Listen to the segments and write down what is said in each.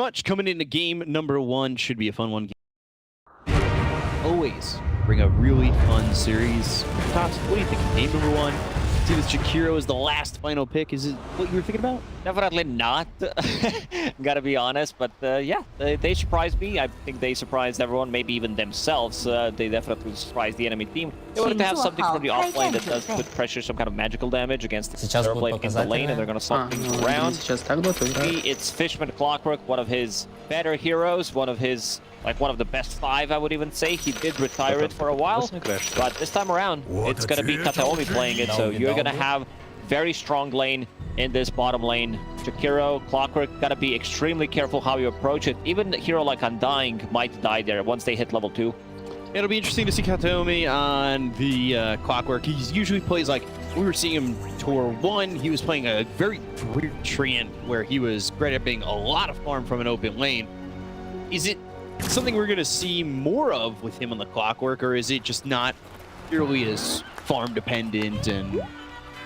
much. Coming into game number 1 should be a fun one. Always bring a really fun series. Tops, what do you think? Game number 1. See this Jakiro is the last final pick. Is it what you were thinking about? Definitely not. Gotta be honest, but yeah, they surprised me. I think they surprised everyone, maybe even themselves. They definitely surprised the enemy team. They wanted to have something from the offlane that does put pressure, some kind of magical damage against the Terrorblade in the lane, and they're gonna swap things around. It's Fishman Clockwork, one of his better heroes, one of the best 5, I would even say. He did retire it for a while, but this time around, it's gonna be Kataomi playing it, so you're gonna have very strong lane in this bottom lane. Jakiro, Clockwork, gotta be extremely careful how you approach it. Even a hero like Undying might die there once they hit level 2. It'll be interesting to see Kataomi on the Clockwork. He usually plays like, we were seeing him Tour 1, he was playing a very weird treant where he was grabbing a lot of farm from an open lane. Is it something we're going to see more of with him on the Clockwork, or is it just not purely as farm dependent and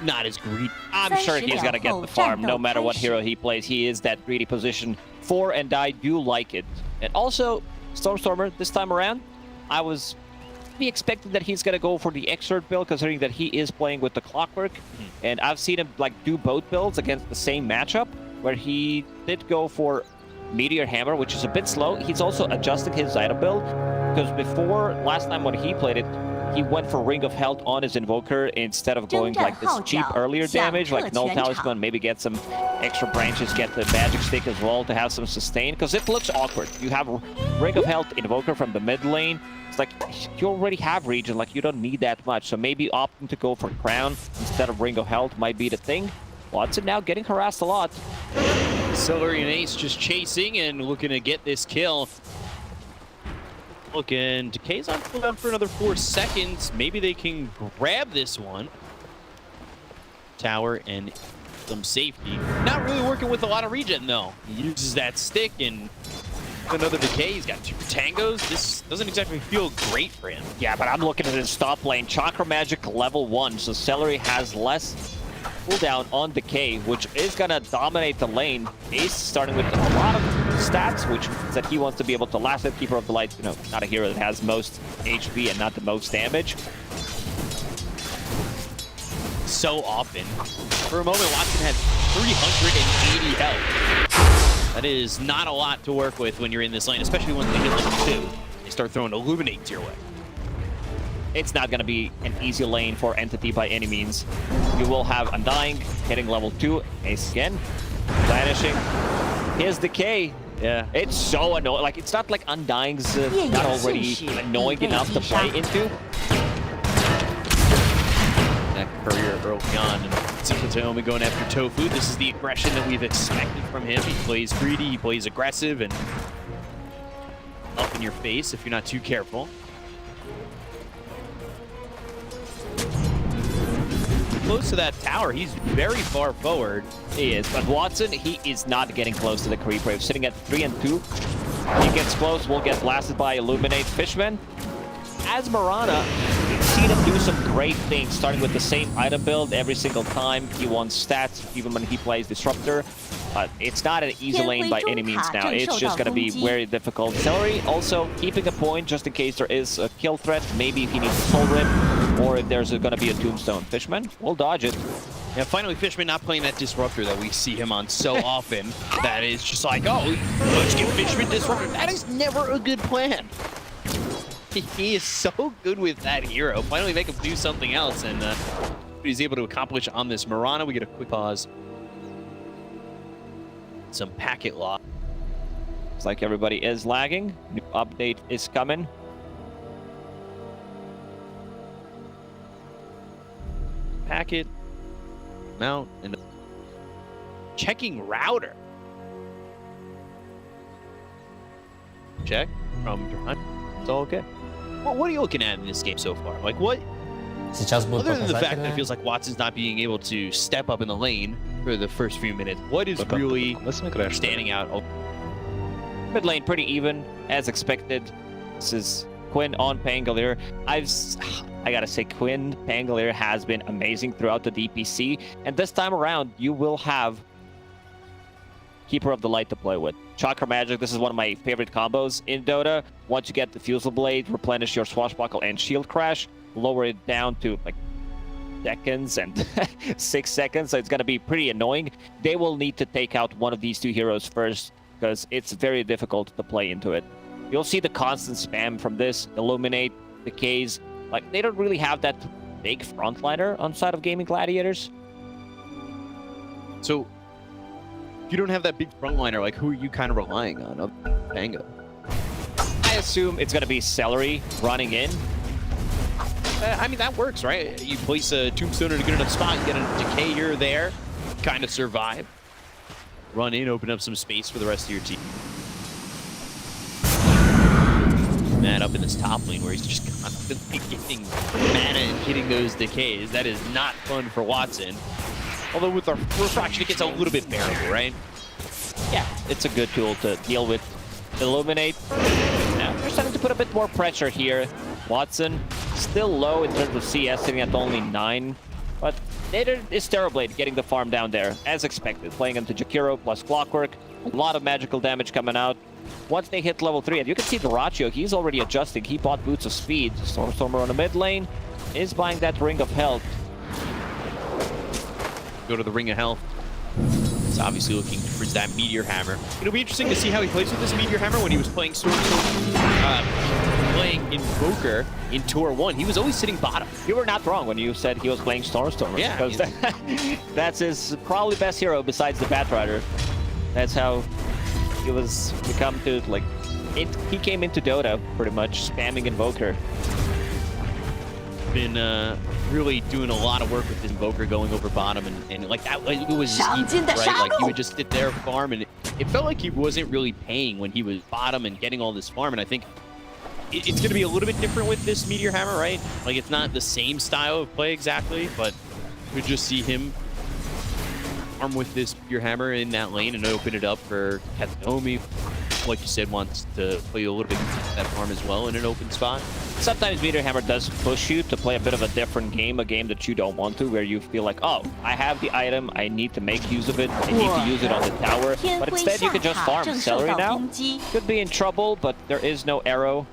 not as greedy? I'm sure he's going to get the farm no matter what hero he plays. He is that greedy position for, and I do like it. And also, Stormstormer, this time around, I was expecting that he's going to go for the Exert build, considering that he is playing with the Clockwork. And I've seen him like do both builds against the same matchup, where he did go for Meteor Hammer, which is a bit slow. He's also adjusting his item build, because before, last time when he played it, he went for Ring of Health on his Invoker instead of going like this cheap earlier damage, like Null Talisman, maybe get some extra branches, get the Magic Stick as well to have some sustain, because it looks awkward. You have Ring of Health Invoker from the mid lane. It's like, you already have Regen, like you don't need that much, so maybe opting to go for Crown instead of Ring of Health might be the thing. Watson now getting harassed a lot. Celery and Ace just chasing and looking to get this kill. Looking, Decay's on cooldown for another 4 seconds. Maybe they can grab this one. Tower and some safety. Not really working with a lot of regen though. He uses that stick and another Decay. He's got 2 tangos. This doesn't exactly feel great for him. Yeah, but I'm looking at his top lane. Chakra Magic level 1, so Celery has less cooldown on Decay, which is gonna dominate the lane. Ace starting with a lot of stats, which means that he wants to be able to last it. Keeper of the Light, you know, not a hero that has most HP and not the most damage. So often. For a moment, Watson had 380 health. That is not a lot to work with when you're in this lane, especially when they hit level 2. They start throwing Illuminates your way. It's not going to be an easy lane for Entity by any means. You will have Undying hitting level 2. Ace again. Vanishing. Here's Decay. Yeah. It's so annoying. Like, it's not like Undying's not already annoying enough to play into. That courier early on. And Kataomi going after Tofu. This is the aggression that we've expected from him. He plays greedy, he plays aggressive, and up in your face if you're not too careful. Close to that tower. He's very far forward. He is, but Watson, he is not getting close to the creep wave. Sitting at 3 and 2. He gets close, will get blasted by Illuminate. Fishman, as Marana, you've seen him do some great things, starting with the same item build every single time. He wants stats, even when he plays Disruptor. But it's not an easy lane by any means now. It's just going to be very difficult. Celery also keeping a point just in case there is a kill threat. Maybe if he needs a Soul Rip, or if there's going to be a Tombstone. Fishman will dodge it. Yeah, finally Fishman not playing that Disruptor that we see him on so often. That is just like, oh, let's get Fishman Disruptor. That is never a good plan. He is so good with that hero. Finally make him do something else, and he's able to accomplish on this Marana. We get a quick pause. Some packet loss. It's like everybody is lagging. New update is coming. Packet, mount, and checking router. Check from John. It's all okay. What are you looking at in this game so far? Like what? Other than the fact that it feels like Watson's not being able to step up in the lane for the first few minutes, what is really standing out? Mid lane pretty even, as expected. This is Quinn on Pangolier. I gotta say, Quinn Pangolier has been amazing throughout the DPC, and this time around, you will have Keeper of the Light to play with. Chakra Magic, this is one of my favorite combos in Dota. Once you get the Fusel Blade, replenish your Swashbuckle and Shield Crash, lower it down to like seconds and 6 seconds, so it's going to be pretty annoying. They will need to take out one of these two heroes first, because it's very difficult to play into it. You'll see the constant spam from this, Illuminate, Decays. Like, they don't really have that big frontliner on side of Gaming Gladiators. So, if you don't have that big frontliner, like, who are you kind of relying on? Tango. I assume it's going to be Celery running in. I mean, that works, right? You place a Tombstone in a good enough spot, you get a Decay here or there, kind of survive. Run in, open up some space for the rest of your team. Matt up in this top lane where he's just constantly getting mana and hitting those Decays. That is not fun for Watson. Although with our Refraction, it gets a little bit bearable, right? Yeah, it's a good tool to deal with. Illuminate. Now, they're starting to put a bit more pressure here. Watson, still low in terms of CS, sitting at only 9. But Nader is Terrorblade getting the farm down there, as expected. Playing into Jakiro plus Clockwork. A lot of magical damage coming out. Once they hit level 3, and you can see the Ratio, he's already adjusting. He bought Boots of Speed. Stormstormer on the mid lane is buying that Ring of Health. Go to the Ring of Health. He's obviously looking towards that Meteor Hammer. It'll be interesting to see how he plays with this Meteor Hammer when he was playing playing Invoker in Tour 1. He was always sitting bottom. You were not wrong when you said he was playing Stormstormer. Yeah. Because that's his probably best hero besides the Batrider. That's how he was become to, like, he came into Dota pretty much spamming Invoker. Been really doing a lot of work with this Invoker going over bottom, and like that, it was easy, right? Like he would just sit there, farm, and it felt like he wasn't really paying when he was bottom and getting all this farm. And I think it's going to be a little bit different with this Meteor Hammer, right? Like it's not the same style of play exactly, but we just see him farm with this Meteor Hammer in that lane and open it up for Kataomi. Like you said, wants to play a little bit that farm as well in an open spot. Sometimes Meteor Hammer does push you to play a bit of a different game, a game that you don't want to, where you feel like, oh, I have the item, I need to make use of it, I need to use it on the tower. But instead, you could just farm Celery now. Could be in trouble, but there is no arrow.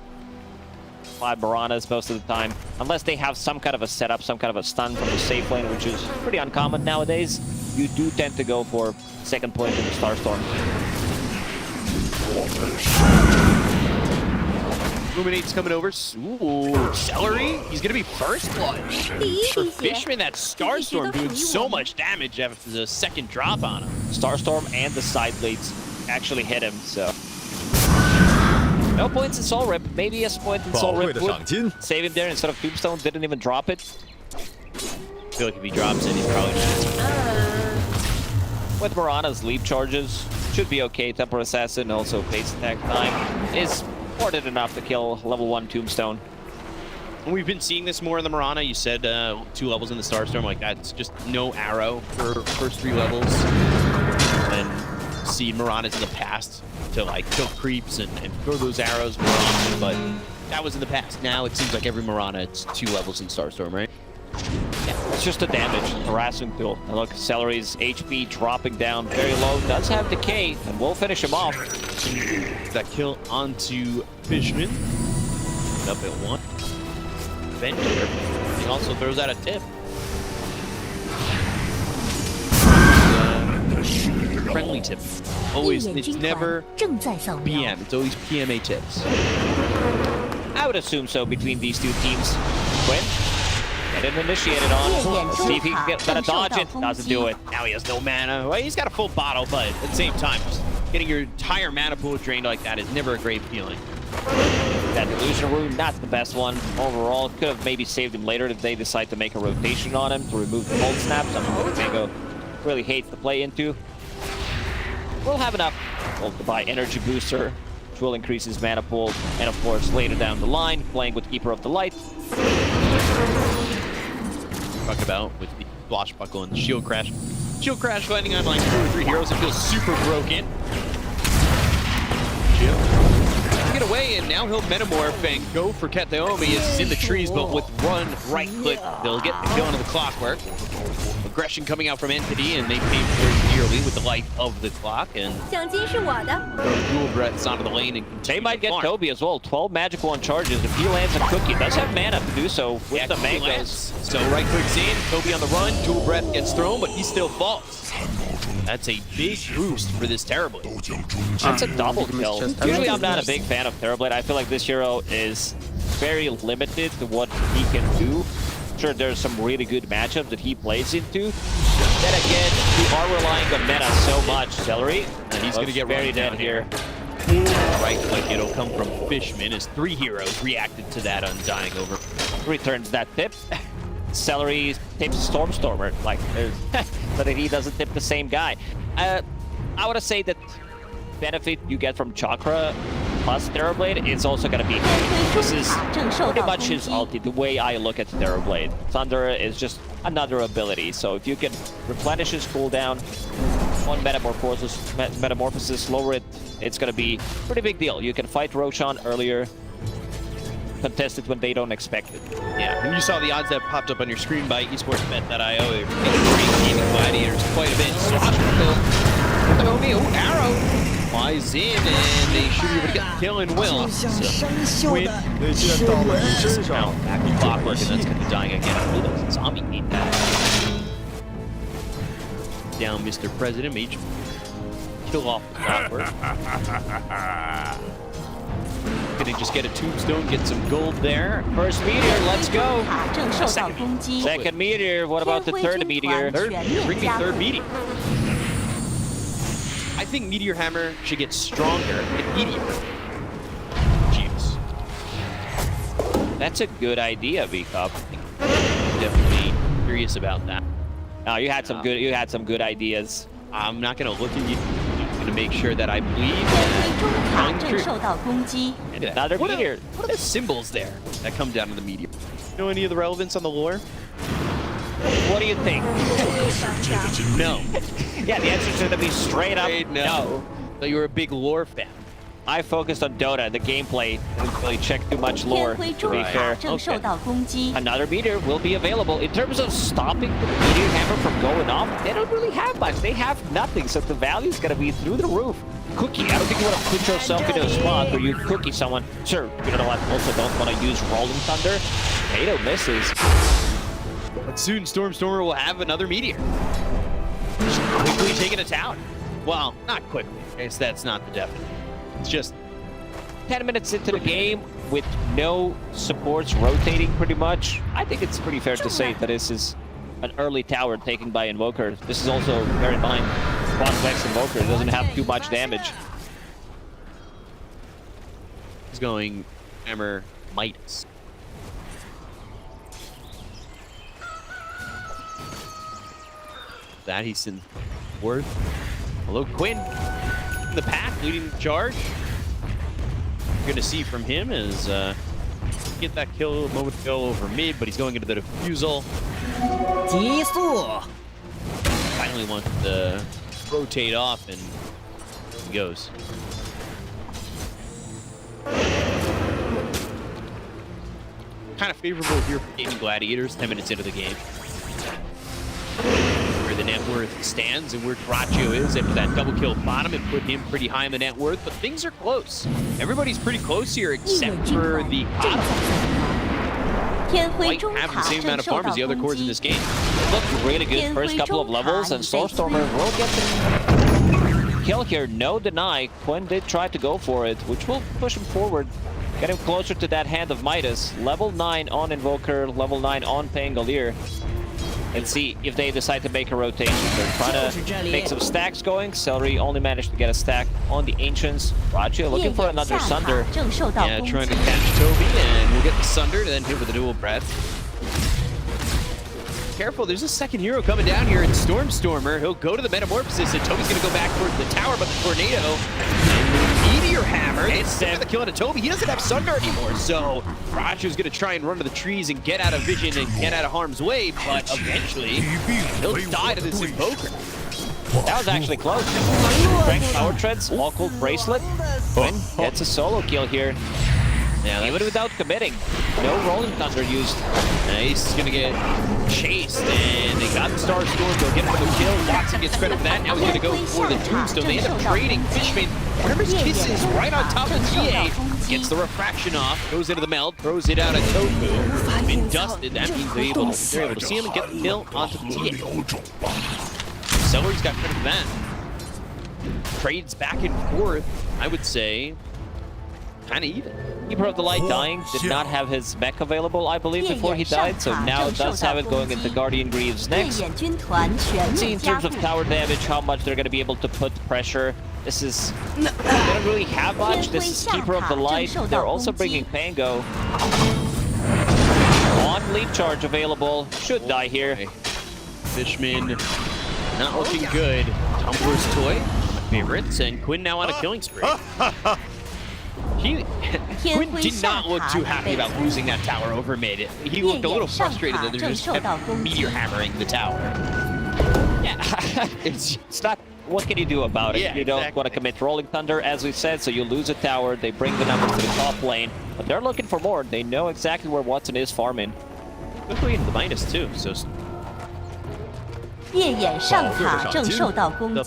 5 Maranas most of the time, unless they have some kind of a setup, some kind of a stun from the safe lane, which is pretty uncommon nowadays. You do tend to go for second point in the Starstorm. Illuminate's coming over. Ooh, Celery. He's going to be first blood. For Fishman, that Starstorm doing so much damage after the second drop on him. Starstorm and the side blades actually hit him, so. No points in Soul Rip. Maybe a point in Soul Rip would save him there instead of Tombstone. Didn't even drop it. I feel like if he drops it, he's probably just... With Marana's leap charges, should be okay. Temper Assassin, also base attack time, is more than enough to kill level 1 Tombstone. And we've been seeing this more in the Marana. You said 2 levels in the Starstorm, like that's just no arrow for first 3 levels. And see Maranas in the past to like kill creeps and throw those arrows more often, but that was in the past. Now it seems like every Marana, it's 2 levels in Starstorm, right? Yeah, it's just a damage, harassing tool. And look, Celery's HP dropping down very low. Does have Decay, and we'll finish him off. That kill onto Fishman. Up at 1. Venture. He also throws out a tip. Friendly tip. Always, it's never PM. It's always PMA tips. I would assume so between these two teams. Quinn? Get him initiated on. See if he can gonna dodge it. Doesn't do it. Now he has no mana. Well, he's got a full bottle, but at the same time, just getting your entire mana pool drained like that is never a great feeling. That Illusion Rune, not the best one overall. Could have maybe saved him later if they decide to make a rotation on him to remove the Cold Snap. Something that Mango really hates to play into. We'll have enough to buy Energy Booster, which will increase his mana pool. And of course, later down the line, playing with Keeper of the Light. Talk about with the Swashbuckle and the Shield Crash. Shield Crash landing on like 2 or 3 heroes. It feels super broken. Shield. Get away, and now he'll Metamorph and go for Kataomi as he's in the trees, but with run right click, they'll get the kill onto the Clockwork. aggression coming out from Entity, and they pay very dearly with the life of the clock. And dual breaths onto the lane, and they might get Toby as well. 12 magic wand charges. If he lands a cookie, does have mana to do so with the mangoes. So right clicks in, Toby on the run, dual breath gets thrown, but he still falls. That's a big boost for this Terrorblade. That's a double kill. Usually I'm not a big fan of Terrorblade. I feel like this hero is very limited to what he can do. Sure, there's some really good matchups that he plays into. Then again, you are relying on meta so much, Celery. And he's going to get very dead here. Right click, it'll come from Fishman as 3 heroes reacted to that undying over. Returns that tip. Celery tips Stormstormer, like, so that he doesn't tip the same guy. I want to say that benefit you get from Chakra plus Terrorblade is also going to be this is pretty much his ulti, the way I look at Terrorblade. Thunder is just another ability, so if you can replenish his cooldown on Metamorphosis, lower it, it's going to be a pretty big deal. You can fight Roshan earlier, contest it when they don't expect it. Yeah, and you saw the odds that popped up on your screen by esportsbet.io. They're gaming gladiators quite a bit. Arrow flies in, and they should be able to get the kill and will. So, win. Now, back to Clockwork, and that's going to be dying again. Ooh, zombie ate that. Down, Mr. President. Mage. Kill off the Clockwork. Gonna just get a tombstone, get some gold there. First meteor, let's go. Second meteor, what about the third meteor? Third meteor, bring me third meteor. I think Meteor Hammer should get stronger immediately. Jeez. That's a good idea, V-Cup. Definitely curious about that. No, you had some good ideas. I'm not gonna look at you. I'm gonna make sure that I believe. Another meteor. What are the symbols there that come down to the meteor? Know any of the relevance on the lore? What do you think? No. Yeah, the answer's gonna be straight up no. So you were a big lore fan. I focused on Dota, the gameplay. I didn't really check too much lore, to be fair. Okay. Another meteor will be available. In terms of stopping the meteor hammer from going off, they don't really have much. They have nothing, so the value's gonna be through the roof. Cookie, I don't think you want to put yourself in a spot where you cookie someone. Sure, you know what? Also don't want to use Rolling Thunder. Potato misses. But soon Stormstormer will have another meteor. Quickly taking a town. Well, not quickly. I guess that's not the definite. It's just 10 minutes into the game with no supports rotating pretty much. I think it's pretty fair to say that this is an early tower taken by Invoker. This is also, bear in mind, Quadvex Invoker doesn't have too much damage. He's going Hammer Midas. That he's in Worth. Hello, Quinn. In the pack, leading the charge. You're going to see from him is get that kill a moment ago over mid, but he's going into the defusal. Finally wants to rotate off, and he goes. Kind of favorable here for Gaming Gladiators, 10 minutes into the game. Where the net worth stands and where Braccio is after that double kill bottom, it put him pretty high in the net worth, but things are close. Everybody's pretty close here except for the bottom. Might have the same amount of farm as the other cores in this game. It looked really good first couple of levels, and Stormstormer will get the kill here. No deny. Quinn did try to go for it, which will push him forward. Get him closer to that hand of Midas. Level 9 on Invoker, level 9 on Pangolier. And see if they decide to make a rotation. They're trying to make some stacks going. Celery only managed to get a stack on the Ancients. Braccio looking for another Sunder. Yeah, trying to catch Toby, and we'll get the Sunder, and then hit with a dual breath. Careful, there's a second hero coming down here in Stormstormer. He'll go to the Metamorphosis, and Toby's going to go back towards the tower, but the Tornado and the Meteor Hammer. It's the kill into Toby. He doesn't have Sunder anymore, so Braccio's going to try and run to the trees and get out of vision and get out of harm's way, but eventually he'll die to this Invoker. That was actually close. Strength Power Treads, Local Bracelet. Quinn gets a solo kill here. Yeah, even without committing. No Rolling Thunder used. Nice. He's gonna get chased, and they got the Star Storm. They'll get another kill. Watson gets credit for that. Now he's gonna go for the Tombstone. They end up trading. Fishman, Hermes Kisses right on top of TA. Gets the refraction off, goes into the meld, throws it out at Tofu. Been dusted. That means they're able to see him and get the kill onto the TA. Celery's got credit for that. Trades back and forth, I would say, kind of even. Keeper of the Light dying, did not have his mech available, I believe, before he died, so now does have it going into Guardian Greaves next. Let's see in terms of tower damage how much they're going to be able to put pressure. This is... They don't really have much. This is Keeper of the Light. They're also bringing Pango. On leap charge available. Should die here. Fishman not looking good. Tumbler's toy, my favorites, and Quinn now on a killing spree. Quinn did not look too happy about losing that tower over mid. He looked a little frustrated that they're just kept meteor hammering the tower. Yeah, it's not. What can you do about it? Yeah, you don't want to commit Rolling Thunder, as we said, so you lose a tower. They bring the numbers to the top lane, but they're looking for more. They know exactly where Watson is farming. Quickly into the minus too, so up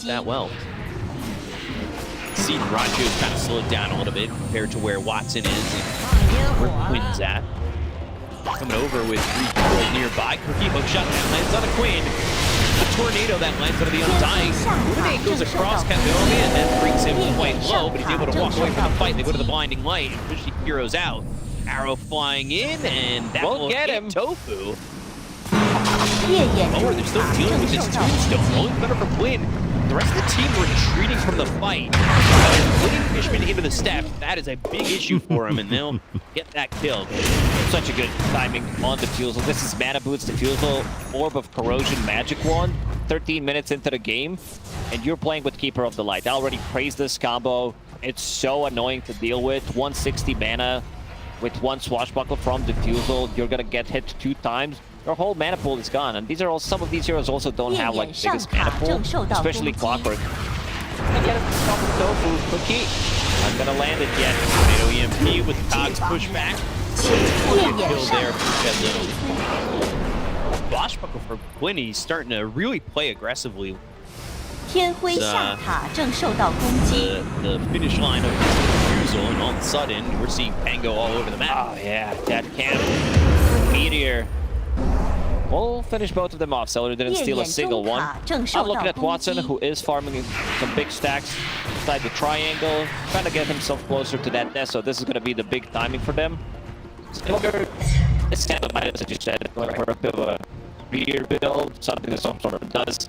that well. See Rajo's kind of slowed down a little bit compared to where Watson is and where Quinn's at. Coming over with 3 people nearby. Cookie hook shot that lands on a Quinn. The tornado that lands on the Undying. Grenade goes across Kateomi and then brings him quite low, but he's able to walk away from the fight. They go to the blinding light and push the heroes out. Arrow flying in, and that will get him. Tofu. Oh, they're still dealing with this Tombstone. Rolling Thunder for Quinn. The rest of the team retreating from the fight. Putting Fishman into the steps, that is a big issue for him, and they'll get that kill. Such a good timing on Diffusal. This is Mana Boots Diffusal, Orb of Corrosion Magic Wand. 13 minutes into the game, and you're playing with Keeper of the Light. I already praised this combo. It's so annoying to deal with. 160 mana with 1 Swashbuckle from Diffusal. You're gonna get hit 2 times. Your whole mana pool is gone, and some of these heroes also don't have like biggest mana pool, especially Clockwork. I get it, top of Tofu, Cookie. Not gonna land it yet. Tornado EMP with Cog's pushback. Kill there for Swashbuckle for Quinn. He's starting to really play aggressively. The finish line of refusal, and all of a sudden we're seeing Pango all over the map. Oh yeah, that camp. Meteor. We'll finish both of them off. Celery didn't steal a single one. I'm looking at Watson, who is farming some big stacks inside the triangle, trying to get himself closer to that death, so this is going to be the big timing for them. It's kind of minus, as you said, for a bit of a rear build, something that some sort of does.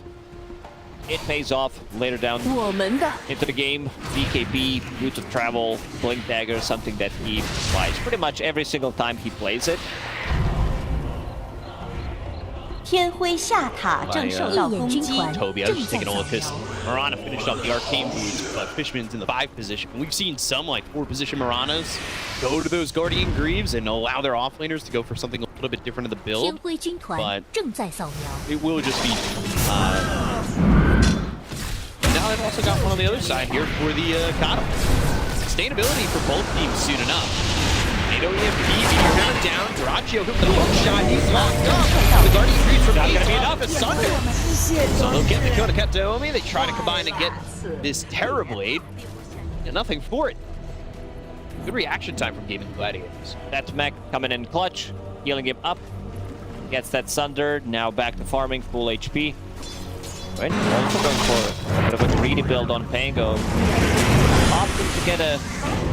It pays off later down into the game. BKB, Routes of Travel, Blink Dagger, something that he applies pretty much every single time he plays it. Toby, I was just taking a look because Mirana finished off the Arcane Boots, but Fishman's in the 5 position. We've seen some like 4 position Miranas go to those Guardian Greaves and allow their offlaners to go for something a little bit different in the build, but it will just be... now they've also got one on the other side here for the Kato. Sustainability for both teams soon enough. Tornado EMP, you're down, Duraccio with the hook shot, he's locked up. The Guardian Greaves from not going to be enough, it's Sunder. So they'll get the kill to Kateomi, they try to combine and get this Terror Blade, and nothing for it. Good reaction time from Gaming Gladiators. That's Mech coming in clutch, healing him up. Gets that Sunder, now back to farming, full HP. Right, also going for a bit of a greedy build on Pango. Opting to get a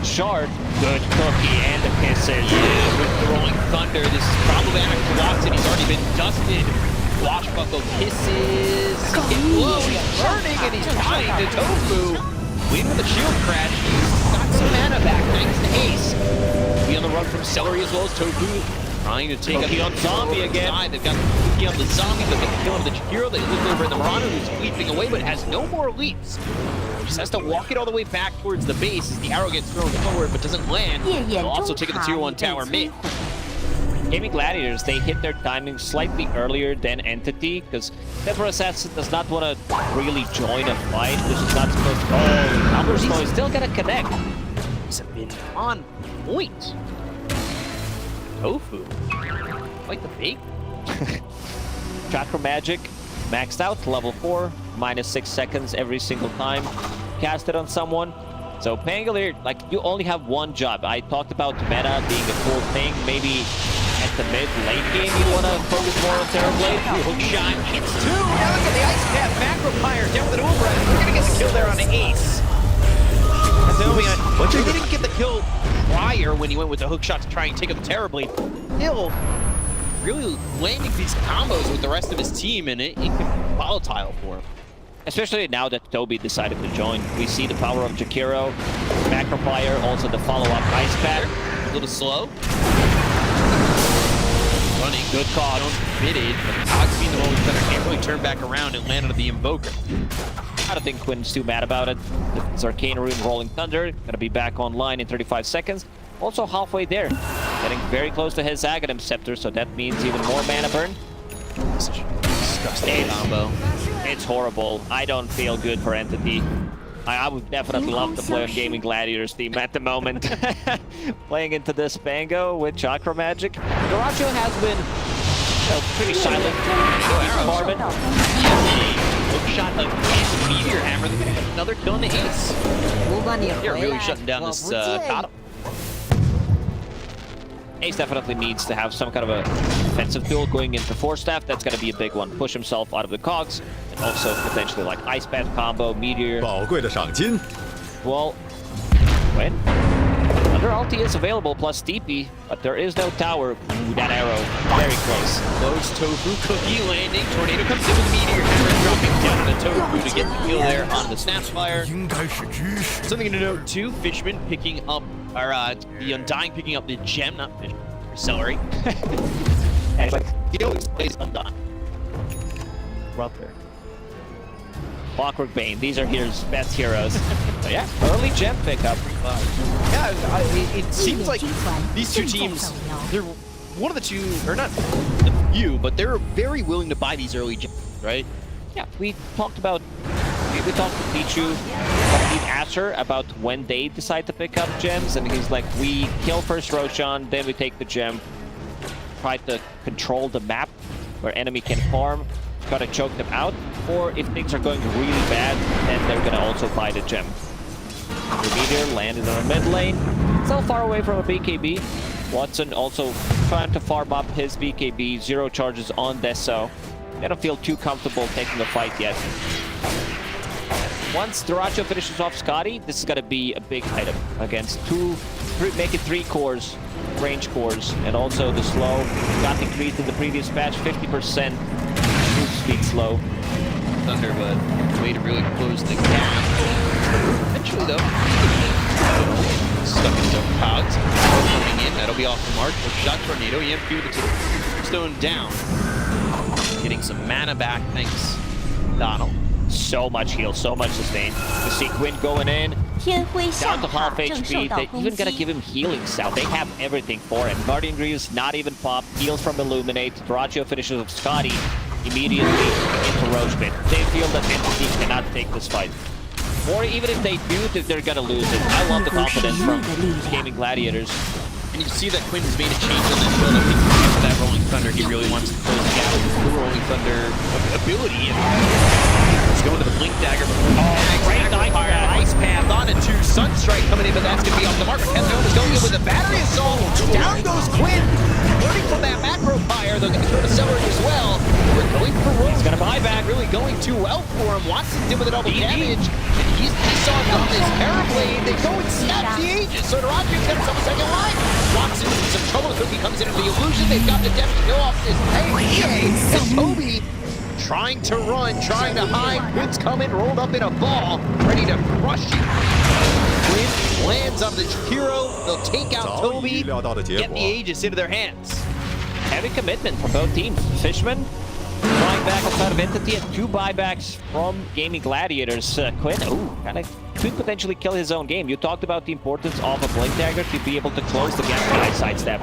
shard. Good Cookie and the kisses. Yeah, with the Rolling Thunder, this is problematic for Watson. He's already been dusted. Swashbuckle kisses. Whoa, he's burning and he's dying to Tofu. Lead with a shield crash. He's got some mana back thanks to Ace. Be on the run from Celery as well as Tofu. Trying to take Cookie out on Zombie again. They've got Cookie on the Zombie. They'll get the kill on the Chikiro. They look over at the Mirana, who's leaping away, but has no more leaps. Just has to walk it all the way back towards the base as the arrow gets thrown forward, but doesn't land. They'll also take the tier 1 tower mid. Gaming Gladiators, they hit their timing slightly earlier than Entity, because Deborah Assassin does not want to really join a fight. This is not supposed to... Oh, Numbers though is still going to connect. He's been on point. tofu. Like the bake. Chakra Magic, maxed out, level 4, -6 seconds every single time. Cast it on someone. So Pangolier, like, you only have one job. I talked about meta being a cool thing. Maybe at the mid-late game you want to focus more on Terrorblade. Hook shot hits 2. Now look at the Ice Path Macro Pyre down with an override. We're going to get the kill there on the Ace. But he didn't get the kill prior when he went with the hook shot to try and take out the Terrorblade. Still, really landing these combos with the rest of his team, and it can be volatile for him. Especially now that Toby decided to join. We see the power of Jakiro, Macro Fire, also the follow-up Ice Pack. A little slow. Running, good call, committed, but Cogs being the one that can't really turn back around and land on the Invoker. I don't think Quinn's too mad about it. It's Arcane Rune, Rolling Thunder, gonna be back online in 35 seconds. Also halfway there, getting very close to his Aghanim Scepter, so that means even more mana burn. Such a disgusting combo. It's horrible. I don't feel good for Entity. I would definitely love to play on Gaming Gladiators team at the moment. Playing into this Pango with Chakra Magic. Duracho has been, you know, pretty silent. Hook shot again, Meteor Hammer, another kill on the Ace. They're really shutting down this Kata. Ace definitely needs to have some kind of a defensive tool going into Force Staff. That's going to be a big one. Push himself out of the cogs, and also potentially like Ice Path combo, Meteor. 宝贵的赏金。 Well, when? Under ulti is available plus DP, but there is no tower. Ooh, that arrow, very close. Close Tofu Cookie landing. Tornado comes in with the Meteor Hammer, dropping down the Tofu to get the kill there on the Snapfire. Something to note too, Fishman picking up, or the Undying picking up the gem, not Fishman, Celery. And like, he always plays Undying. Right there. Clockwork Bane, these are his best heroes. So yeah, early gem pickup. Yeah, it seems like these two teams, they're one of the two, or not the few, but they're very willing to buy these early gems, right? Yeah, we talked about, we talked to Pichu, we asked her about when they decide to pick up gems, and he's like, we kill first Roshan, then we take the gem, try to control the map where enemy can farm, try to choke them out, or if things are going really bad, then they're gonna also buy the gem. The Meteor landed on a mid lane, so far away from a BKB. Watson also trying to farm up his BKB, 0 charges on Deso. They don't feel too comfortable taking the fight yet. Once Duracho finishes off Scotty, this is gonna be a big item against make it 3 cores, range cores, and also the slow got increased in the previous patch, 50% move speed slow. Thunder, but way to really close the gap. Eventually, though, stuck into Cogs. Coming in, that'll be off the mark. Shot Tornado, EMP with the Stone down. Getting some mana back, thanks, Donald. So much heal, so much sustain. You see Quinn going in, down to half HP. They even gotta give him healing cell. They have everything for him. Guardian Greaves not even popped. Heals from Illuminate. Duracho finishes with Scotty immediately into Roach Pit. They feel that Entity cannot take this fight. Or even if they do, they're gonna lose it. I love the confidence from Gaming Gladiators. And you see that Quinn has made a change on that build. I think after that Rolling Thunder, he really wants to close the gap with the Rolling Thunder ability. And he's going to the Blink Dagger. Great Ice Path on a 2 Sunstrike coming in, but that's going to be off the mark. Casanova is going in with a battery assault. Down goes Quinn. Learning from that Macro Fire, they're going to throw the Celery as well. We're going for Rose. He's going to buy back. Really going too well for him. Watson did with a double damage. And he saw him on this Terrorblade. They go and snap the Aegis. So Duracho's got himself a second line. Watson in some trouble. Cookie comes into the illusion. They've got the depth to go off this and Toby trying to run, trying to hide. Quinn's coming, rolled up in a ball, ready to crush it. Quinn lands on the hero. They'll take out Toby, get the Aegis into their hands. Heavy commitment from both teams. Fishman buying back outside of Entity and 2 buybacks from Gaming Gladiators. Quinn, could potentially kill his own game. You talked about the importance of a Blink Dagger to be able to close the gap by sidestep.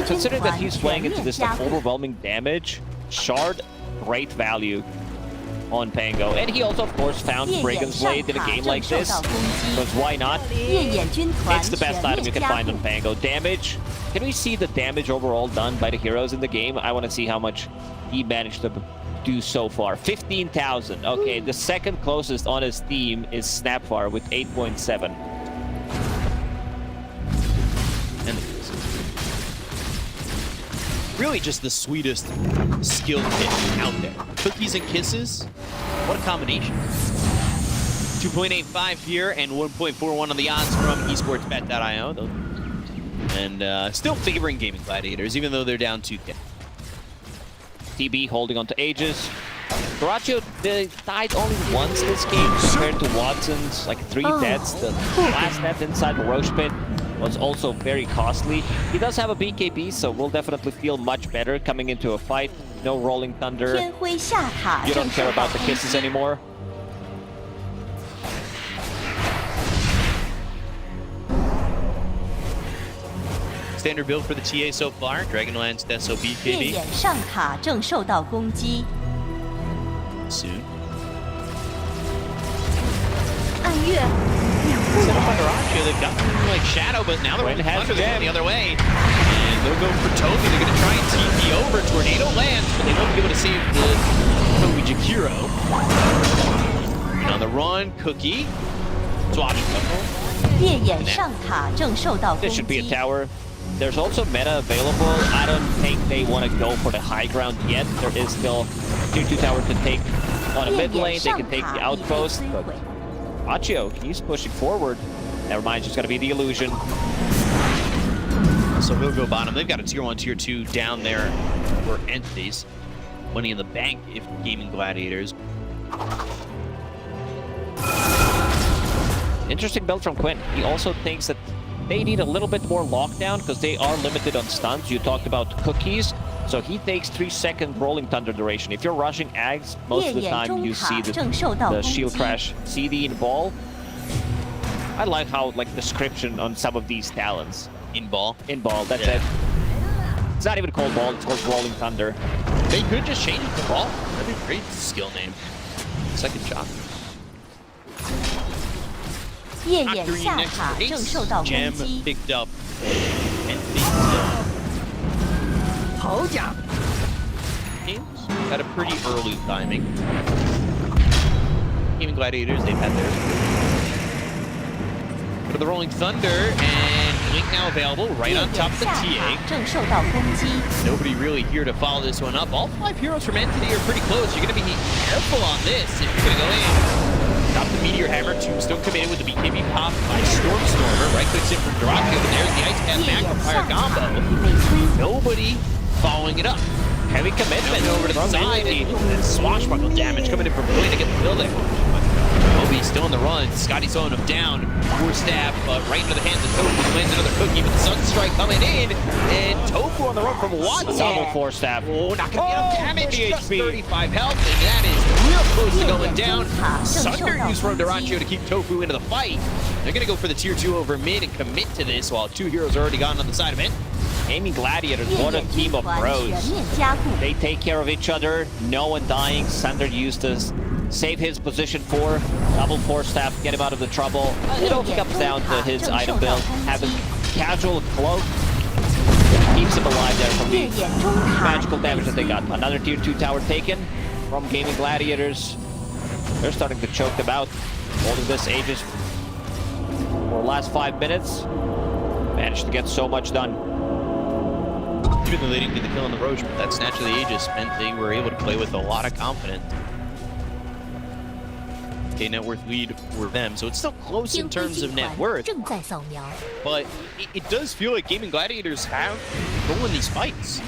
Considering that he's playing into this like overwhelming damage, Shard, great value. on Pango. And he also, of course, found Brigand's Blade in a game like this. Because why not? It's the best item you can find on Pango. Damage. Can we see the damage overall done by the heroes in the game? I want to see how much he managed to do so far. 15,000. Okay, the second closest on his team is Snapfire with 8.7. And really just the sweetest skill kit out there. Cookies and kisses. What a combination. 2.85 here and 1.41 on the odds from esportsbet.io. And still favoring Gaming Gladiators, even though they're down 2K. TB holding on to Aegis. Doraccio died only once this game compared to Watson's like 3 deaths. The last death inside the Roche Pit was also very costly. He does have a BKB, so we'll definitely feel much better coming into a fight. No Rolling Thunder. You don't care about the kisses anymore. Standard build for the TA so far. Dragonlance, Deso, BKB. Soon. Set up on Doraccio. They've got like Shadow, but now they're going the other way. And they'll go for Toby. They're going to try and TP over. Tornado lands, but they won't be able to save the Toby Jakiro. And on the run, Cookie. Swashbuckle. This should be a tower. There's also meta available. I don't think they want to go for the high ground yet. There is still tier 2 tower to take on a mid lane. They can take the outpost, but Doraccio, he's pushing forward. Never mind, just got to be the illusion. So he'll go bottom. They've got a tier 1, tier 2 down there for entities. Money in the bank if Gaming Gladiators. Interesting build from Quinn. He also thinks that they need a little bit more lockdown because they are limited on stuns. You talked about cookies. So he takes 3-second Rolling Thunder duration. If you're rushing Ags, most of the time you see the shield crash CD in ball. I like how like description on some of these talents. In ball? In ball, that's it. It's not even called ball, it's called Rolling Thunder. They could just change it to ball. That'd be a great skill name. Second shot. Gem picked up and at a pretty early timing. Gaming Gladiators, they've had theirs. Go to the Rolling Thunder, and Link now available right on top of the TA. Nobody really here to follow this one up. All 5 heroes from Entity are pretty close. You're going to be careful on this if you're going to go in. Stop the Meteor Hammer. Tombstone committed with the BKB pop by Stormstormer. Right clicks in from Doraccio, but there's the Ice Path Magnifier combo. Nobody following it up. Heavy commitment over to the side, and swashbuckle damage coming in from Blade to get the building. Toby's still on the run. Scotty slowing him down. Force stab right into the hands of Tofu. Lands another cookie, but the Sunstrike coming in, and Tofu on the run from Watson. Double force stab. Oh, not gonna get him damage. Just 35 health, and that is real close to going down. Sunder used from Doraccio to keep Tofu into the fight. They're gonna go for the tier 2 over mid and commit to this, while 2 heroes are already gone on the side of it. Gaming Gladiators, what a team of pros. They take care of each other, no one dying. Sunder used to save his position for double force stab, get him out of the trouble. It all comes down to his item build. Having casual cloak keeps him alive there from the magical damage that they got. Another tier 2 tower taken from Gaming Gladiators. They're starting to choke them out. Holding this Aegis for the last 5 minutes. Managed to get so much done. Even though they didn't get the kill on the Roche, but that snatch of the Aegis meant they were able to play with a lot of confidence. Okay, net worth lead for them, so it's still close in terms of net worth. But it does feel like Gaming Gladiators have going these fights.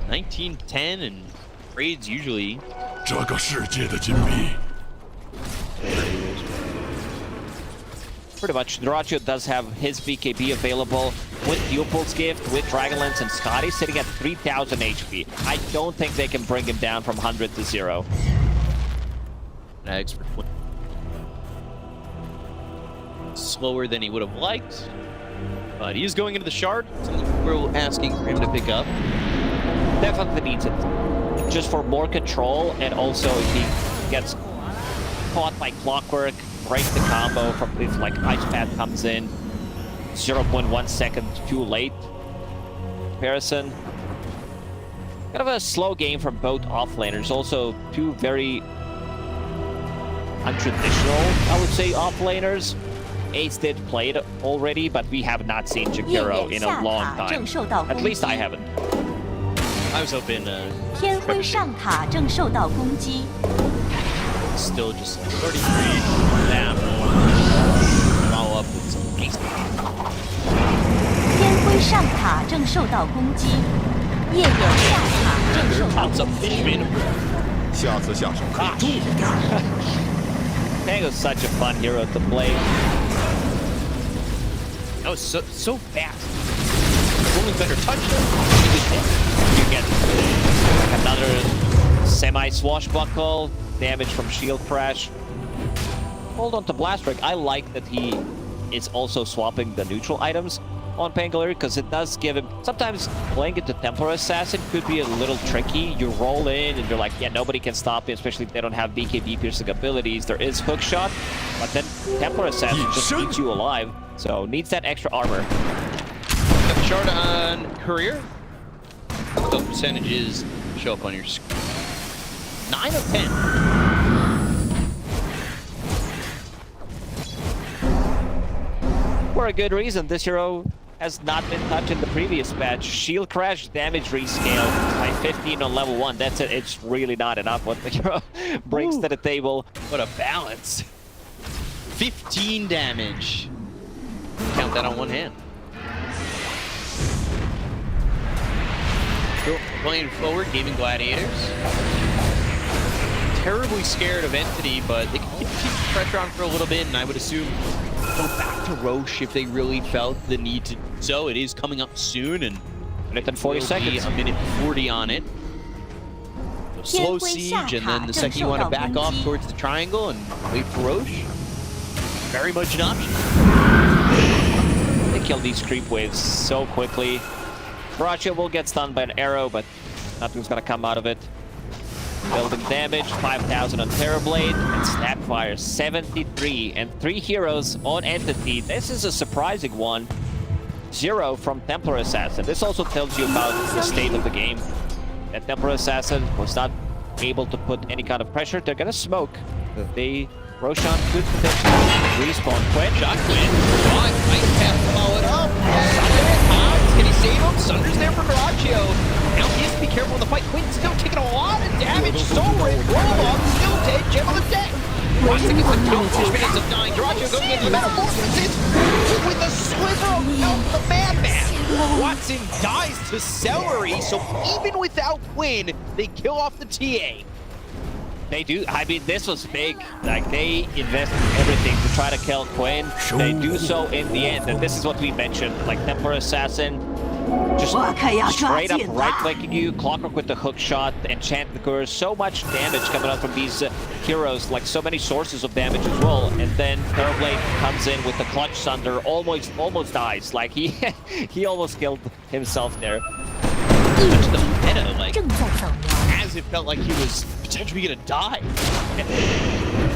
19-10 and raids usually. Pretty much, Doraccio does have his BKB available with Pupil's Gift, with Dragonlance and Scotty sitting at 3,000 HP. I don't think they can bring him down from 100 to 0. Nags for slower than he would have liked, but he's going into the shard. Something we're asking for him to pick up. definitely needs it. Just for more control, and also if he gets caught by Clockwork, break the combo from if like Ice Path comes in 0.1 second too late. Comparison. Kind of a slow game from both offlaners. Also two very untraditional, I would say, offlaners. Ace did play it already, but we have not seen Jakiro in a long time. At least I haven't. I was hoping 天辉上塔正受到攻击。 still just 33 down. Follow up with some ace. 天辉上塔正受到攻击，夜眼下塔正受到 Pops up 攻击。 Fishman. 下次下手可以注意点。 Tango's such a fun hero to play. That was so fast. Only better touchdown. You get like another semi-swashbuckle, damage from shield crash. Hold on to Blast Break. I like that he is also swapping the neutral items on Pangolier, because it does give him... Sometimes playing into Templar Assassin could be a little tricky. You roll in and you're like, yeah, nobody can stop me, especially if they don't have BKB piercing abilities. There is hook shot, but then Templar Assassin just eats you alive. So needs that extra armor. Got the shard on Courier. Those percentages show up on your screen. 9 of 10. For a good reason, this hero has not been touched in the previous patch. Shield crash damage rescale by 15 on level 1. That's it. It's really not enough what the hero brings to the table. What a balance. 15 damage. Count that on one hand. Still playing forward, gaming gladiators. Terribly scared of Entity, but they can keep pressure on for a little bit, and I would assume go back to Roche if they really felt the need to do so. It is coming up soon, and within 40 seconds. A minute 40 on it. So slow siege, and then the second you want to back off towards the triangle and wait for Roche, very much an option. They kill these creep waves so quickly. Braccio will get stunned by an arrow, but nothing's gonna come out of it. Building damage, 5,000 on Terrorblade, and Snapfire, 73, and 3 heroes on Entity. This is a surprising one. 0 from Templar Assassin. This also tells you about the state of the game. That Templar Assassin was not able to put any kind of pressure. They're gonna smoke. They... Roshan could potentially respawn quick. Shot Quinn. Ice Path followed up. Can he save him? Sunder's there for Braccio. Now he has to be careful in the fight. Quinn's still taking a lot of damage. Sovereign, roll up, still dead. Gem on the deck. Watson gets the kill. Fishman ends up dying. Braccio going into the metamorphosis with a slither of health, the madman. Watson dies to Celery, so even without Quinn, they kill off the TA. They do. I mean, this was big. Like, they invested everything to try to kill Quinn. They do so in the end. And this is what we mentioned. Like, Templar Assassin just straight up right-clicking you. Clockwork with the hook shot. Enchantment Curse. So much damage coming out from these heroes. Like, so many sources of damage as well. And then Terrorblade comes in with the Clutch Thunder. Almost dies. Like, he almost killed himself there. Touch the meta, like, as it felt like he was potentially gonna die.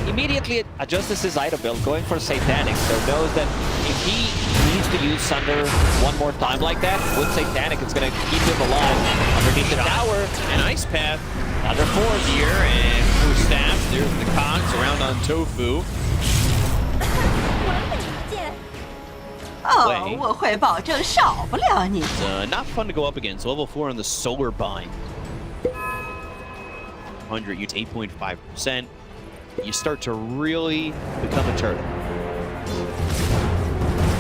Immediately adjusts his item build, going for Satanic, so knows that if he needs to use Sunder one more time like that, with Satanic, it's gonna keep him alive underneath the tower. And Ice Path, another 4 here, and 4 stabs. There's the cogs around on Tofu. 哦，我会保证少不了你。 Not fun to go up against. Level 4 on the Solar Bind. 100, you take 8.5%. You start to really become a turtle.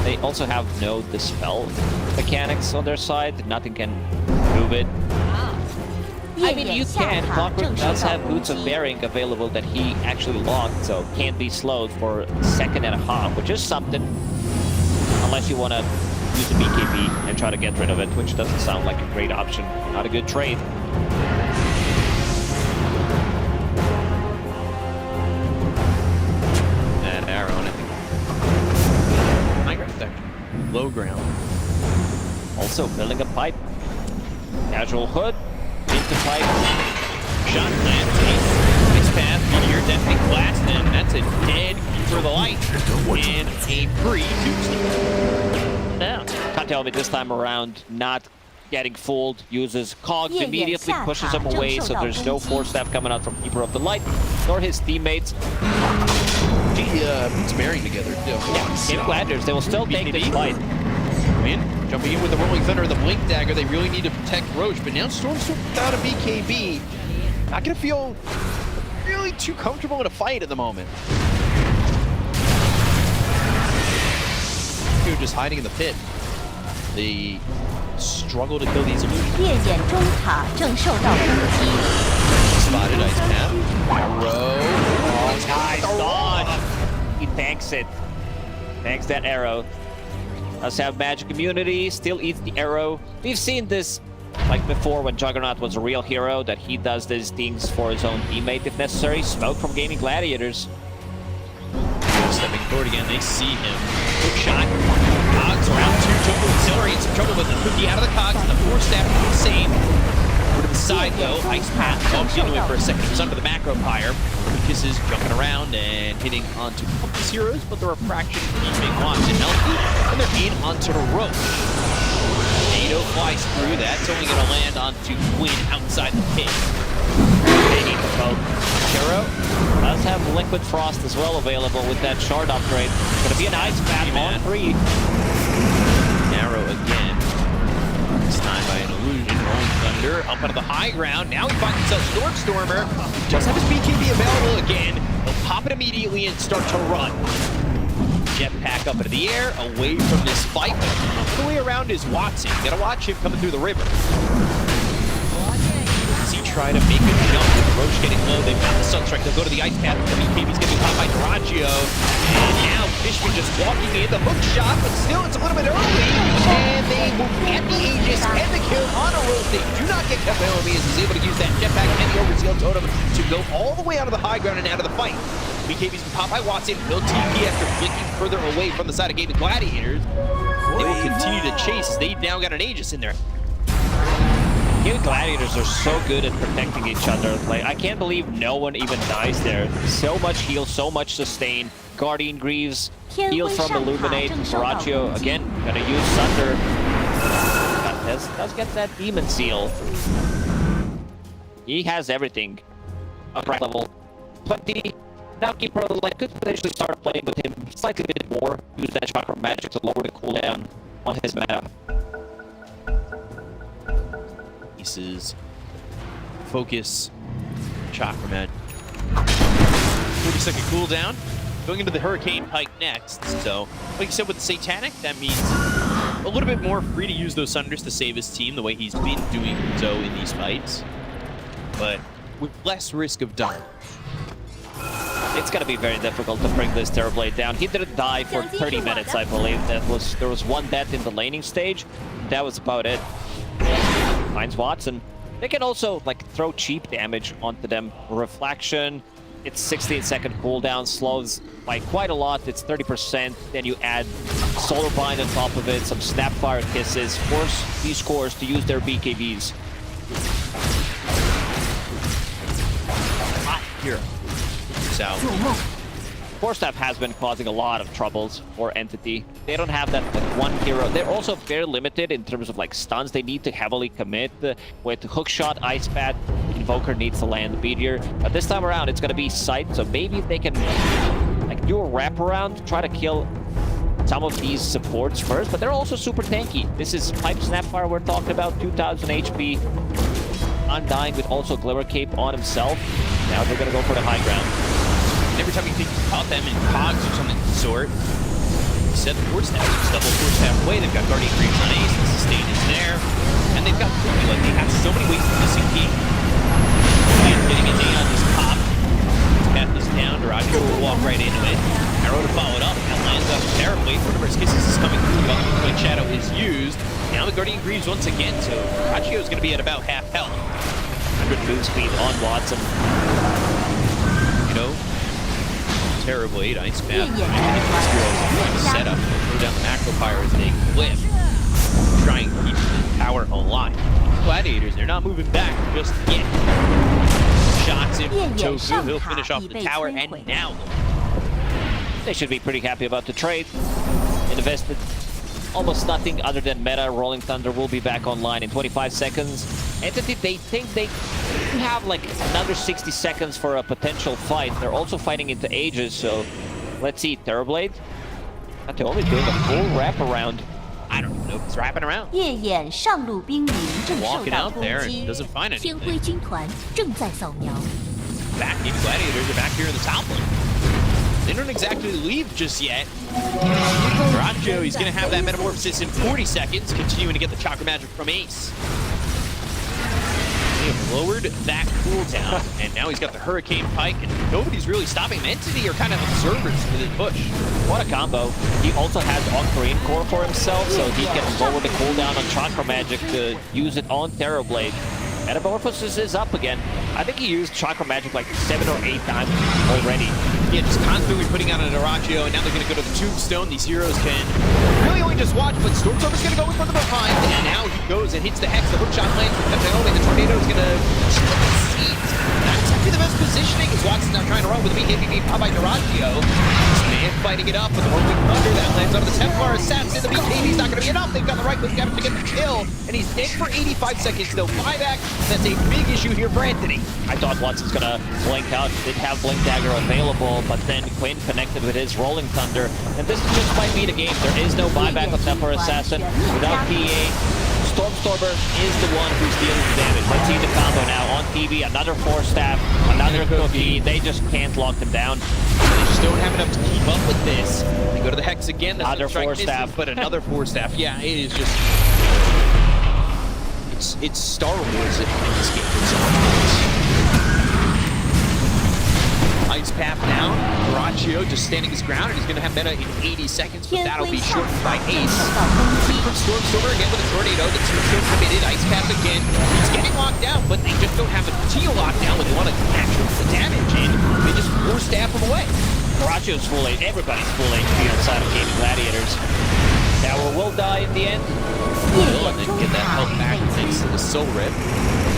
They also have no Dispel mechanics on their side. Nothing can move it. I mean, you can. Clockwork does have Boots of Bearing available that he actually locked, so can't be slowed for a second and a half, which is something. Unless you want to use the BKB and try to get rid of it, which doesn't sound like a great option. Not a good trade. That arrow, and I think high ground there. Low ground. Also building a pipe. Casual hood. into pipe. Shot lands. Nice path. Meteor definitely blast, and that's a dead for the light. And a free two. Yeah. Katomi this time around not getting fooled, uses cogs immediately, pushes him away, so there's no force staff coming out from Keeper of the Light, nor his teammates. He puts Bearing together, too. Yeah, Game Gladiators, they will still take this fight. Man, jumping in with the Rolling Thunder and the Blink Dagger, they really need to protect Roche, but now Stormstorm without a BKB, not gonna feel really too comfortable in a fight at the moment. Just hiding in the pit. They struggle to kill these illusions. 烈焰中塔正受到攻击。 Spotted Ice Path. Arrow. Oh, nice dodge. He tanks it. Tanks that arrow. Does have magic immunity, still eats the arrow. We've seen this like before when Juggernaut was a real hero, that he does these things for his own teammate if necessary. Smoke from Gaming Gladiators. Stepping forward again, they see him. Quick shot. Cogs around two. Total accelerates some trouble with the cookie out of the cogs, and the force staff is the same. Over to the side though, Ice Path bumped into it for a second. It was under the macro pyre. Kisses jumping around and hitting onto Compass heroes, but the refraction keeping Watson healthy, and they're in onto the rope. NATO flies through. That's only going to land onto Quinn outside the pit. They need to vote. Hero does have Liquid Frost as well available with that shard upgrade. It's going to be an Ice Path on 3. Narrow again. This time by an illusion. Rolling Thunder up onto the high ground. Now he finds himself Stormstormer. Just have his BKB available again. He'll pop it immediately and start to run. Jetpack up into the air, away from this fight. All the way around is Watson. You gotta watch him coming through the river. As he try to make a jump with Roche getting low, they've got the Sunstrike. They'll go to the Ice Path. The BKB's getting caught by Duraggio. And now Fishman just walking in the hook shot, but still it's a little bit early. And they will get the Aegis and the kill on a Roche. They do not get Kabeomi as he's able to use that Jetpack and the Overseal Totem to go all the way out of the high ground and out of the fight. BKB's been popped by Watson. Will TP after flicking further away from the side of Gaming Gladiators. They will continue to chase as they now got an Aegis in there. Gaming Gladiators are so good at protecting each other. Like, I can't believe no one even dies there. So much heal, so much sustain. Guardian Greaves, heal from Illuminate. Duraggio, again, gonna use Sunder. Does get that Demon Seal. He has everything. Upright level 20. Now Keeper of the Light could potentially start playing with him slightly a bit more. Use that Chakra Magic to lower the cooldown on his mana. Pieces. Focus. Chakra Magic. 30-second cooldown. Going into the Hurricane Pike next. So, like you said with the Satanic, that means a little bit more free to use those Sunders to save his team the way he's been doing so in these fights. But with less risk of dying. It's gonna be very difficult to bring this Terrorblade down. He didn't die for 30 minutes, I believe. There was one death in the laning stage. That was about it. Finds Watson. They can also like throw cheap damage onto them. Reflection. It's 16-second cooldown, slows by quite a lot. It's 30%. Then you add Solar Bind on top of it, some Snapfire Kisses, force these cores to use their BKBs. Hot hero. Out. Force Staff has been causing a lot of troubles for Entity. They don't have that like, one hero. They're also very limited in terms of like stuns. They need to heavily commit with Hookshot, Ice Path. Invoker needs to land the Meteor. But this time around, it's going to be Sight. So maybe if they can like do a wraparound, try to kill some of these supports first. But they're also super tanky. This is Pipe Snapfire we're talking about, 2000 HP. Undying with also Glimmer Cape on himself. Now they're going to go for the high ground. Every time you think you caught them in cogs or something of the sort, you set the force staff, just double force staff away. They've got Guardian Greaves on Ace, the sustain is there, and they've got Cookie. Like they have so many ways to disengage. And getting a day on this pop. Path is down. Duraggio will walk right into it. Arrow to follow it up. That lands up terribly. Fortiverse Kisses is coming through. While the Twin Shadow is used. Now the Guardian Greaves once again. So Duraggio is going to be at about half health. 100 move speed on Watson. You know. Terribly, Ice Path. Set up, throw down the macro pyre as they flip. Try and keep the power alive. Gladiators. They're not moving back just yet. Shots in from Tofu. He'll finish off the tower, and now they should be pretty happy about the trade. Invested almost nothing other than meta. Rolling Thunder will be back online in 25 seconds. Entity, they think they have like another 60 seconds for a potential fight. They're also fighting into Aegis, so let's see. Terrorblade. They're only doing a full wraparound. I don't know if it's wrapping around. 夜眼上路兵营正受 Walking 到 out 攻 there and 击， doesn't find 天 anything. 辉军团正在扫描。 Back in Gladiators are back here in the top lane. They don't exactly leave just yet. Racho, he's going to have that metamorphosis in 40 seconds, continuing to get the chakra magic from Ace. They have lowered that cooldown, and now he's got the Hurricane Pike, and nobody's really stopping him. Entity are kind of observers for this push. What a combo. He also has Octarine Core for himself, so he can lower the cooldown on Chakra Magic to use it on Terrorblade. Metamorphosis is up again. I think he used Chakra Magic like 7 or 8 times already. Yeah, just constantly putting out an Arachio, and now they're going to go to the Tombstone. These heroes can really only just watch, but Stormstormer's going to go in from the behind, and now he goes and hits the Hex. The hookshot lands with Naomi. The Tornado is going to That's actually the best positioning, as Watson's now trying to run with a BKB pop by Arachio. This man fighting it up with the Rolling Thunder. That lands onto the Templar Assassin. The BKB's not going to be enough. They've got the right click to get the kill, and he's dead for 85 seconds. No buyback. That's a big issue here for Anthony. I thought Watson's gonna blink out. Did have Blink Dagger available, but then Quinn connected with his Rolling Thunder, and this just might be the game. There is no buyback of Templar Assassin without PA. Stormstormer is the one who's dealing the damage. Let's see the combo now on TV. Another 4-staff, another cookie. They just can't lock them down. They just don't have enough to keep up with this. They go to the Hex again. That's Another 4-staff. But another 4-staff. Yeah, it is just... It's Star Wars in this game. Ice Path down. Arachio just standing his ground, and he's going to have meta in 80 seconds, but that'll be shortened by Ace. From Stormstormer again with a Tornado. The Tombstone committed. Ice Path again. He's getting locked down, but they just don't have a teal lockdown when they want to actually put the damage in. They just 4-staff him away. Arachio's full HP. Everybody's full HP outside of Gaming Gladiators. Tower will die in the end. And then get that health back thanks to the Soul Rip.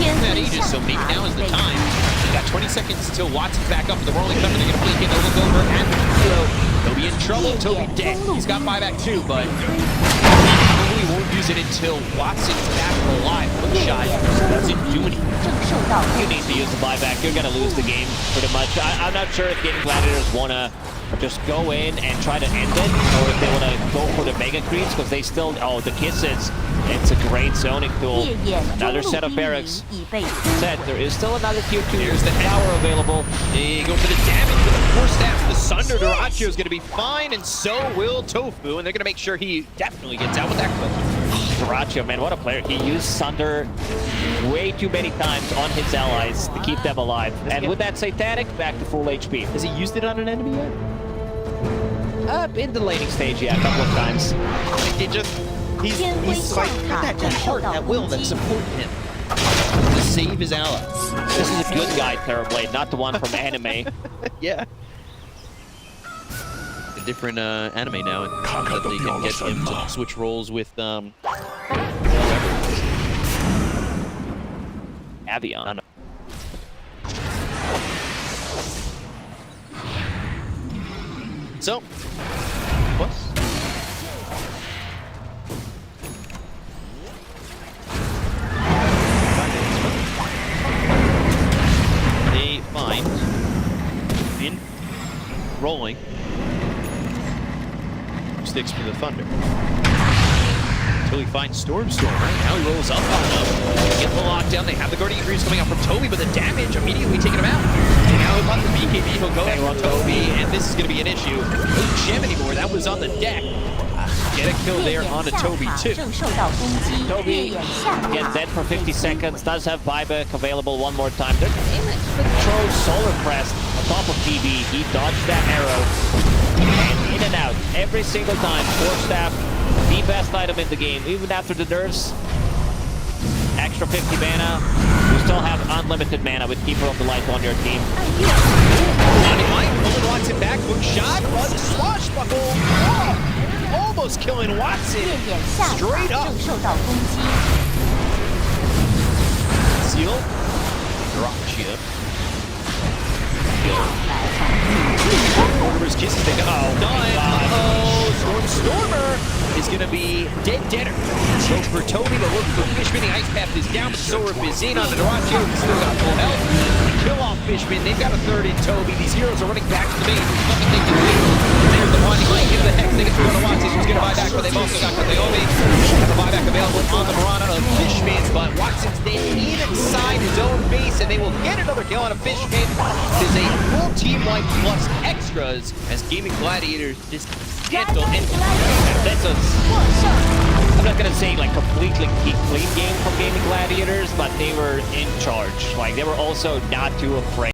That Aegis, so maybe now is the time. We got 20 seconds until Watson's back up with the Rolling Thunder. They're going to blink in, they'll look over at the hero. He'll be in trouble. Toby dead. He's got buyback too, but probably won't use it until Watson's back alive. Hookshot doesn't do anything. You need to use the buyback. You're going to lose the game pretty much. I'm not sure if Gaming Gladiators want to just go in and try to end it, or if they want to go for the Mega Creeps, because they still... Oh, the Kisses. It's a great zoning tool. Another set of barracks. Set. There is still another tier 2. Here's the tower available. They go for the damage with the 4-staff. The Sunder Arachio is going to be fine, and so will Tofu, and they're going to make sure he definitely gets out with that clip. Arachio, man, what a player. He used Sunder way too many times on his allies to keep them alive. And with that Satanic, back to full HP. Has he used it on an enemy yet? In the laning stage, yeah, a couple of times. It just... He's like got that heart, that will that's supporting him to save his allies. This is a good guy, Terrorblade, not the one from anime. Yeah. A different anime now, and that they can get him to switch roles with Avion. So, what? They find in rolling sticks for the Thunder. Until he finds Stormstormer. Now he rolls up on him. They get the lockdown. They have the Guardian Greaves coming out from Toby, but the damage immediately taking him out. And now he'll pop the BKB. He'll go after Toby, and this is going to be an issue. No gem anymore. That was on the deck. Get a kill there onto Toby, too. Toby, again, dead for 50 seconds. Does have buyback available one more time. They're in it. Throws Solar Crest on top of TV. He dodged that arrow. And in and out. Every single time. 4-staff. The best item in the game. Even after the nerfs. Extra 50 mana. You still have unlimited mana with Keeper of the Light on your team. Pulling Watson back. Hook shot. Was a swashbuckle. Oh, almost killing Watson. Straight up. kill. Drop ship. Stormer's kisses. They got done. Stormer is going to be deader. So for Toby, the look for Fishman. The ice path is down, but Sorip is in on the Duraccio. He's still got full health. Kill off Fishman. They've got a third in Toby. These heroes are running back to the base. There's nothing they can do. There's the one. He might give the hex. They get to go to Watson. Who's going to buy back, but they've also got Kateomi. Have a buyback available on the Marana of Fishman's, but Watson's dead inside his own base, and they will get another kill on a Fishman. It is a full team wipe plus extras as Gaming Gladiators just handle and that's a. I'm not gonna say like completely clean game from Gaming Gladiators, but they were in charge. Like they were also not too afraid.